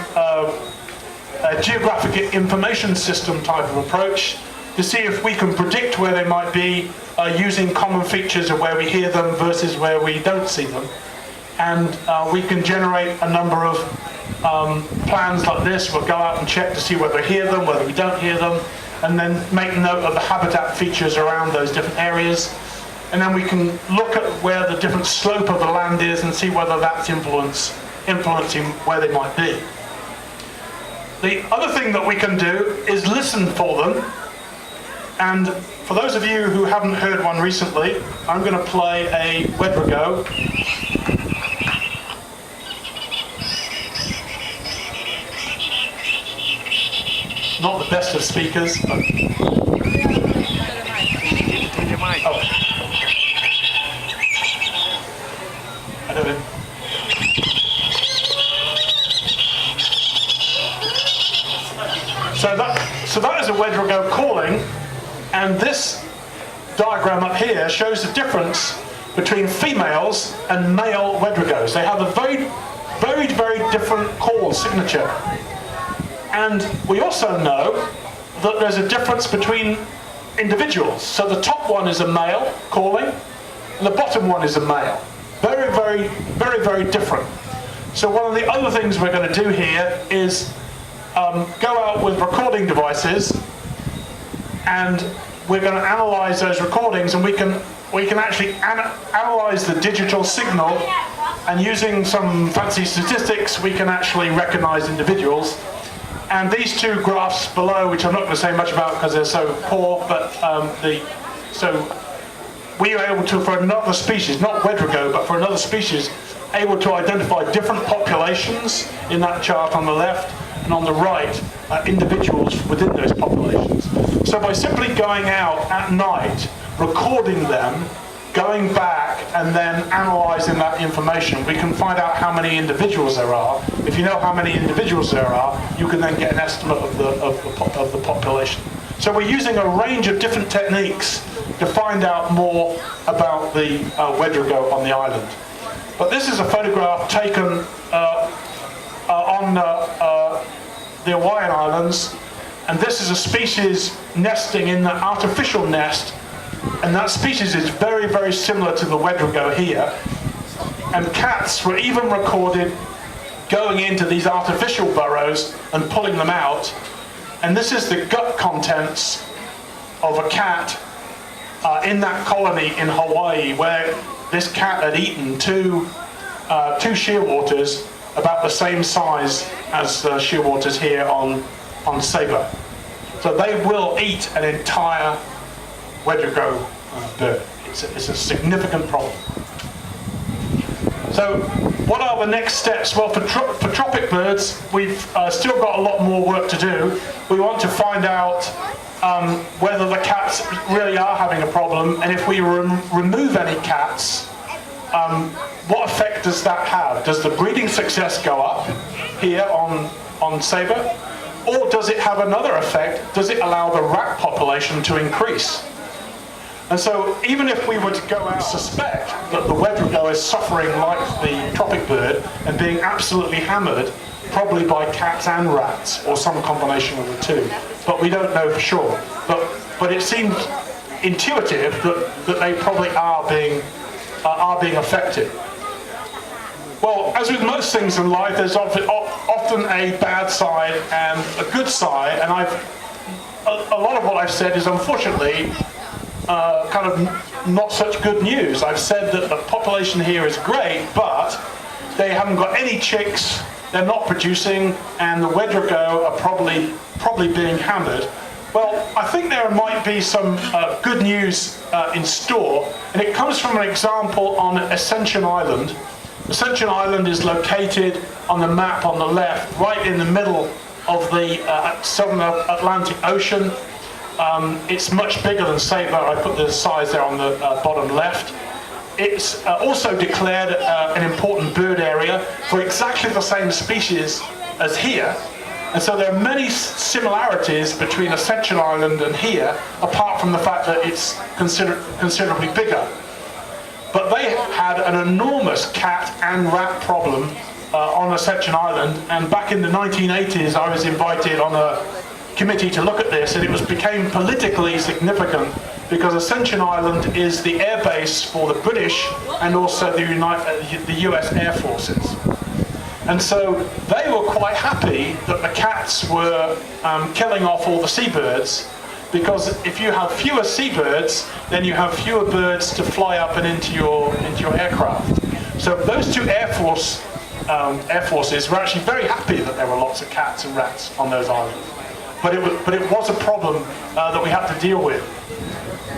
geographic information system type of approach to see if we can predict where they might be using common features of where we hear them versus where we don't see them. And we can generate a number of plans like this. We'll go out and check to see whether we hear them, whether we don't hear them, and then make note of the habitat features around those different areas. And then we can look at where the different slope of the land is and see whether that's influencing where they might be. The other thing that we can do is listen for them. And for those of you who haven't heard one recently, I'm going to play a wedregou. Not the best of speakers, but... Oh. I don't know. So that is a wedregou calling, and this diagram up here shows the difference between females and male wedregous. They have a very, very, very different call signature. And we also know that there's a difference between individuals. So the top one is a male calling, and the bottom one is a male. Very, very, very, very different. So one of the other things we're going to do here is go out with recording devices, and we're going to analyze those recordings, and we can actually analyze the digital signal, and using some fancy statistics, we can actually recognize individuals. And these two graphs below, which I'm not going to say much about because they're so poor, but so we are able to, for another species, not wedregou, but for another species, able to identify different populations in that chart on the left, and on the right, individuals within those populations. So by simply going out at night, recording them, going back and then analysing that information, we can find out how many individuals there are. If you know how many individuals there are, you can then get an estimate of the population. So we're using a range of different techniques to find out more about the Wedrigo on the island. But this is a photograph taken on the Hawaiian Islands, and this is a species nesting in the artificial nest, and that species is very, very similar to the Wedrigo here. And cats were even recorded going into these artificial burrows and pulling them out. And this is the gut contents of a cat in that colony in Hawaii, where this cat had eaten two shearwaters about the same size as the shearwaters here on Saba. So they will eat an entire Wedrigo bird. It's a significant problem. So what are the next steps? Well, for tropic birds, we've still got a lot more work to do. We want to find out whether the cats really are having a problem, and if we remove any cats, what effect does that have? Does the breeding success go up here on Saba? Or does it have another effect? Does it allow the rat population to increase? And so even if we were to go out and suspect that the Wedrigo is suffering like the tropic bird and being absolutely hammered, probably by cats and rats, or some combination of the two, but we don't know for sure. But it seems intuitive that they probably are being affected. Well, as with most things in life, there's often a bad side and a good side, and a lot of what I've said is unfortunately kind of not such good news. I've said that the population here is great, but they haven't got any chicks, they're not producing, and the Wedrigo are probably being hammered. Well, I think there might be some good news in store, and it comes from an example on Ascension Island. Ascension Island is located on the map on the left, right in the middle of the southern Atlantic Ocean. It's much bigger than Saba. I put the size there on the bottom left. It's also declared an important bird area for exactly the same species as here. And so there are many similarities between Ascension Island and here, apart from the fact that it's considerably bigger. But they had an enormous cat and rat problem on Ascension Island, and back in the 1980s I was invited on a committee to look at this, and it became politically significant because Ascension Island is the air base for the British and also the US Air Forces. And so they were quite happy that the cats were killing off all the seabirds, because if you have fewer seabirds, then you have fewer birds to fly up and into your aircraft. So those two air forces were actually very happy that there were lots of cats and rats on those islands. But it was a problem that we had to deal with.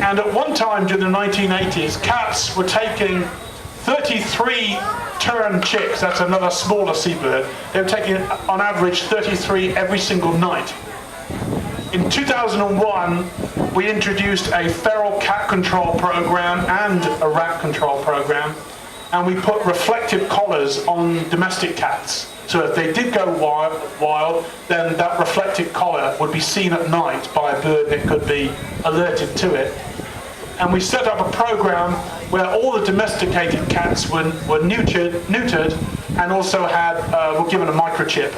And at one time during the 1980s, cats were taking 33 tern chicks, that's another smaller seabird. They were taking on average 33 every single night. In 2001, we introduced a feral cat control program and a rat control program, and we put reflective collars on domestic cats. So if they did go wild, then that reflective collar would be seen at night by a bird that could be alerted to it. And we set up a program where all the domesticated cats were neutered and also were given a microchip.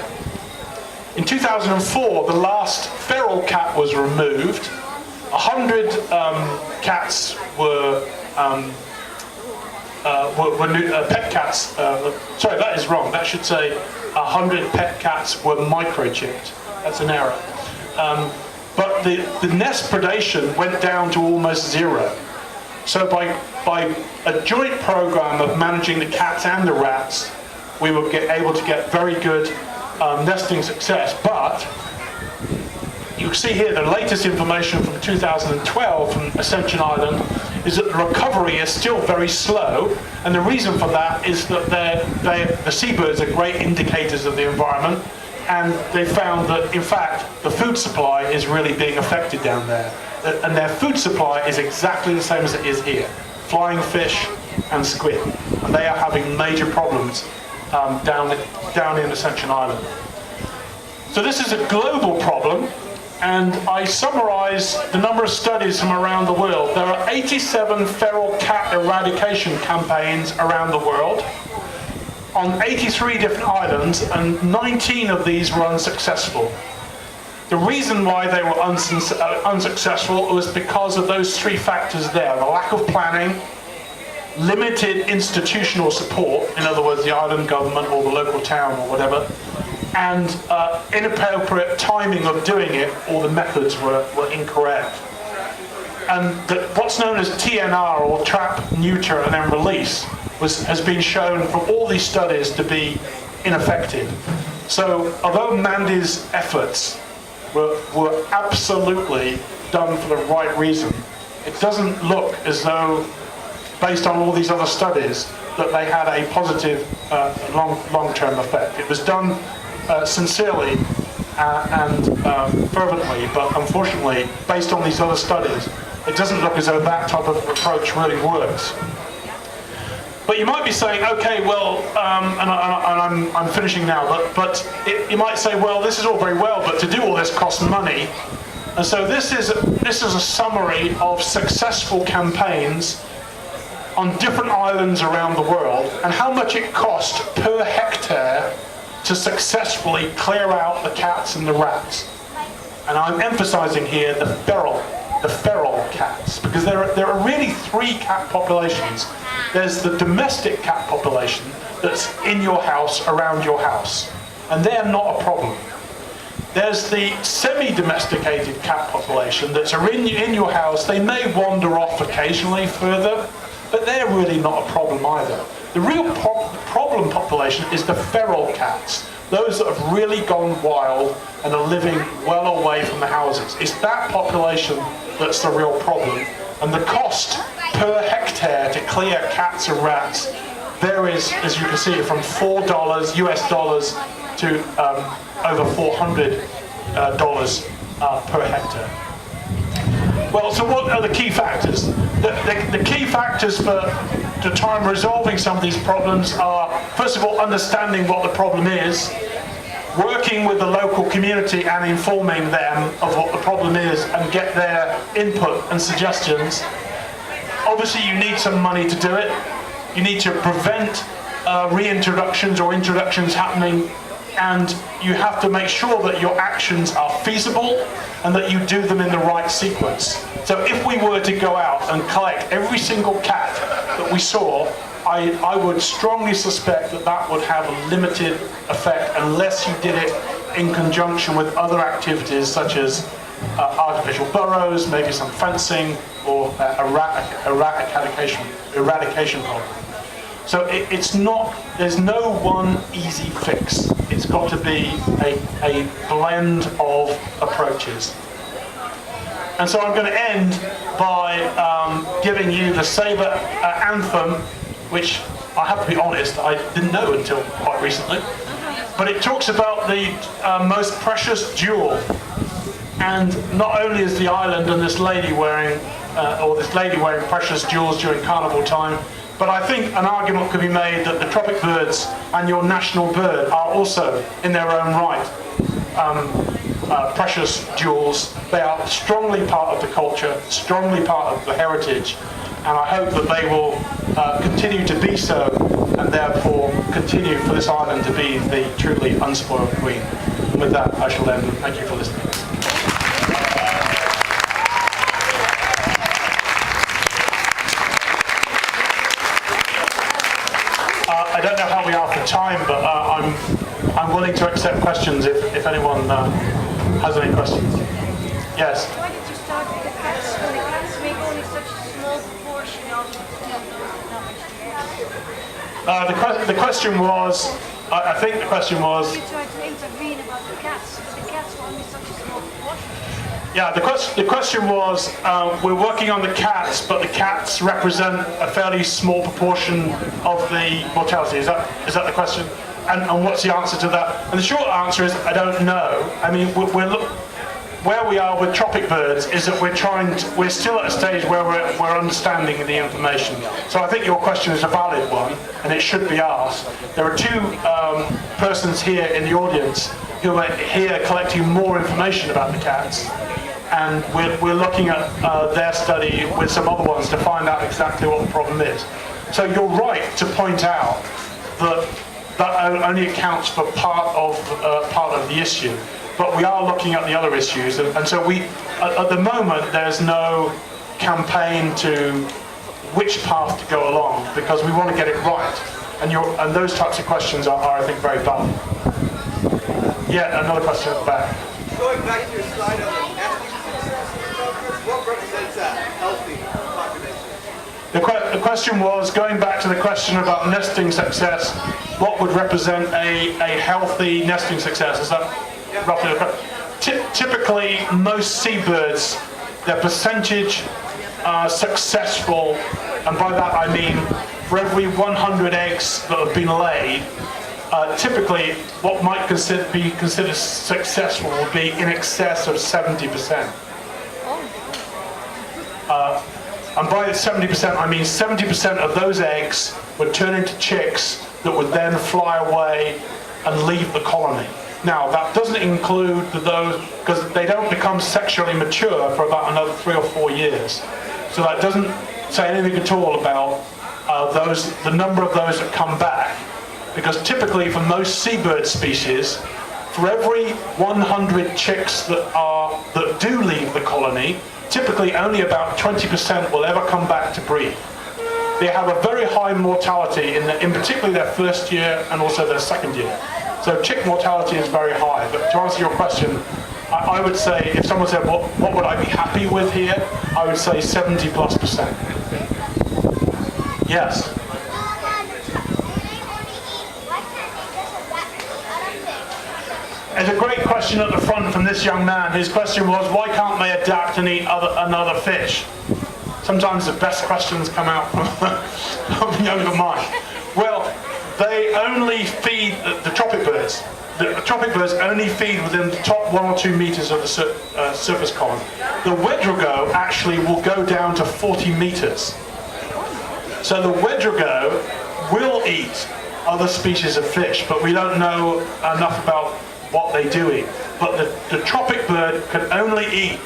In 2004, the last feral cat was removed. 100 cats were pet cats. Sorry, that is wrong. That should say 100 pet cats were microchipped. That's an error. But the nest predation went down to almost zero. So by a joint program of managing the cats and the rats, we were able to get very good nesting success. But you see here the latest information from 2012 from Ascension Island is that the recovery is still very slow, and the reason for that is that the seabirds are great indicators of the environment, and they found that in fact the food supply is really being affected down there, and their food supply is exactly the same as it is here. flying fish, and squid. And they are having major problems down in Ascension Island. So this is a global problem, and I summarize the number of studies from around the world. There are 87 feral cat eradication campaigns around the world on 83 different islands, and 19 of these were unsuccessful. The reason why they were unsuccessful was because of those three factors there: the lack of planning, limited institutional support, in other words, the island government or the local town or whatever, and inappropriate timing of doing it, or the methods were incorrect. And what's known as TNR, or trap, neuter, and then release, has been shown from all these studies to be ineffective. So although Mandy's efforts were absolutely done for the right reason, it doesn't look as though, based on all these other studies, that they had a positive long-term effect. It was done sincerely and fervently, but unfortunately, based on these other studies, it doesn't look as though that type of approach really works. But you might be saying, okay, well, and I'm finishing now, but you might say, well, this is all very well, but to do all this costs money. And so this is a summary of successful campaigns on different islands around the world, and how much it cost per hectare to successfully clear out the cats and the rats. And I'm emphasizing here the feral cats, because there are really three cat populations. There's the domestic cat population that's in your house, around your house, and they're not a problem. There's the semi-domesticated cat population that's in your house. They may wander off occasionally further, but they're really not a problem either. The real problem population is the feral cats, those that have really gone wild and are living well away from the houses. It's that population that's the real problem. And the cost per hectare to clear cats and rats varies, as you can see, from $4 US dollars to over $400 per hectare. Well, so what are the key factors? The key factors to try and resolving some of these problems are, first of all, understanding what the problem is, working with the local community and informing them of what the problem is and get their input and suggestions. Obviously, you need some money to do it. You need to prevent reintroductions or introductions happening, and you have to make sure that your actions are feasible and that you do them in the right sequence. So if we were to go out and collect every single cat that we saw, I would strongly suspect that that would have a limited effect unless you did it in conjunction with other activities such as artificial burrows, maybe some fencing, or eradication problem. So there's no one easy fix. It's got to be a blend of approaches. And so I'm going to end by giving you the Saba anthem, which I have to be honest, I didn't know until quite recently. But it talks about the most precious jewel. And not only is the island and this lady wearing precious jewels during carnival time, but I think an argument could be made that the tropic birds and your national bird are also, in their own right, precious jewels. They are strongly part of the culture, strongly part of the heritage, and I hope that they will continue to be so, and therefore continue for this island to be the truly unspoiled queen. And with that, I shall end. Thank you for listening. I don't know how we are for time, but I'm willing to accept questions if anyone has any questions. Yes? Why did you start with the cats? When the cats make only such a small proportion of the question was, I think the question was... You tried to intervene about the cats, but the cats were only such a small proportion. Yeah, the question was, we're working on the cats, but the cats represent a fairly small proportion of the mortality. Is that the question? And what's the answer to that? And the short answer is, I don't know. I mean, where we are with tropic birds is that we're still at a stage where we're understanding the information. So I think your question is a valid one, and it should be asked. There are two persons here in the audience who are here collecting more information about the cats, and we're looking at their study with some other ones to find out exactly what the problem is. So you're right to point out that only accounts for part of the issue. But we are looking at the other issues, and so at the moment, there's no campaign to which path to go along, because we want to get it right. And those types of questions are I think, very valid. Yeah, another question at the back. Going back to your slide on the nesting success, what represents a healthy population? The question was, going back to the question about nesting success, what would represent a healthy nesting success? Is that roughly the question? Typically, most seabirds, their percentage successful, and by that I mean for every 100 eggs that have been laid, typically what might be considered successful will be in excess of 70%. And by 70%, I mean 70% of those eggs would turn into chicks that would then fly away and leave the colony. Now, that doesn't include those, because they don't become sexually mature for about another 3 or 4 years. So that doesn't say anything at all about the number of those that come back. Because typically for most seabird species, for every 100 chicks that do leave the colony, typically only about 20% will ever come back to breed. They have a very high mortality in particularly their first year and also their second year. So chick mortality is very high. But to answer your question, I would say, if someone said, what would I be happy with here? I would say 70+%. Yes? It's a great question at the front from this young man. His question was, why can't they adapt and eat another fish? Sometimes the best questions come out from younger minds. Well, they only feed the tropic birds. The tropic birds only feed within the top 1 or 2 meters of the surface column. The wedrigo actually will go down to 40 meters. So the wedrigo will eat other species of fish, but we don't know enough about what they do eat. But the tropic bird can only eat,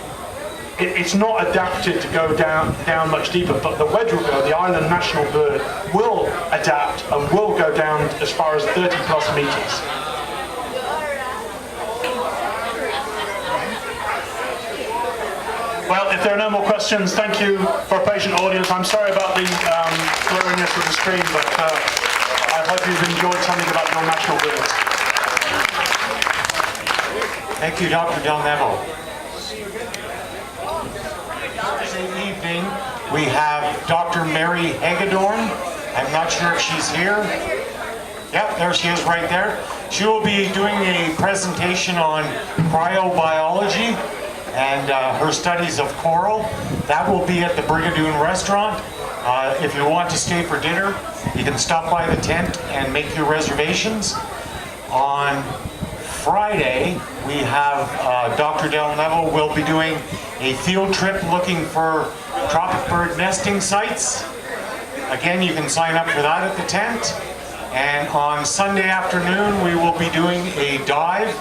it's not adapted to go down much deeper, but the wedrigo, the island national bird, will adapt and will go down as far as 30+ meters. Well, if there are no more questions, thank you for a patient audience. I'm sorry about the blurriness of the screen, but I hope you've enjoyed something about your national birds. Thank you, Dr. Del Nevo. This evening, we have Dr. Mary Hagedorn. I'm not sure if she's here. Yep, there she is right there. She will be doing a presentation on cryobiology and her studies of coral. That will be at the Brigadoon restaurant. If you want to stay for dinner, you can stop by the tent and make your reservations. On Friday, we have Dr. Del Nevo will be doing a field trip looking for tropic bird nesting sites. Again, you can sign up for that at the tent. And on Sunday afternoon, we will be doing a dive.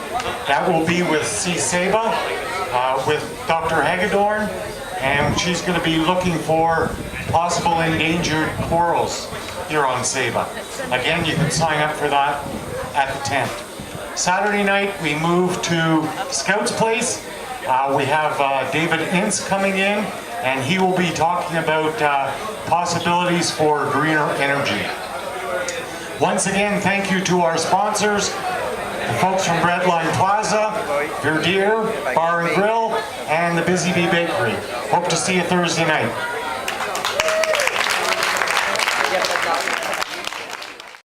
That will be with Saba, with Dr. Hagedorn, and she's going to be looking for possible endangered corals here on Saba. Again, you can sign up for that at the tent. Saturday night, we move to Scout's Place. We have David Ince coming in, and he will be talking about possibilities for greener energy. Once again, thank you to our sponsors, the folks from Breadline Plaza, Verdier Bar and Grill, and the Busy Bee Bakery. Hope to see you Thursday night.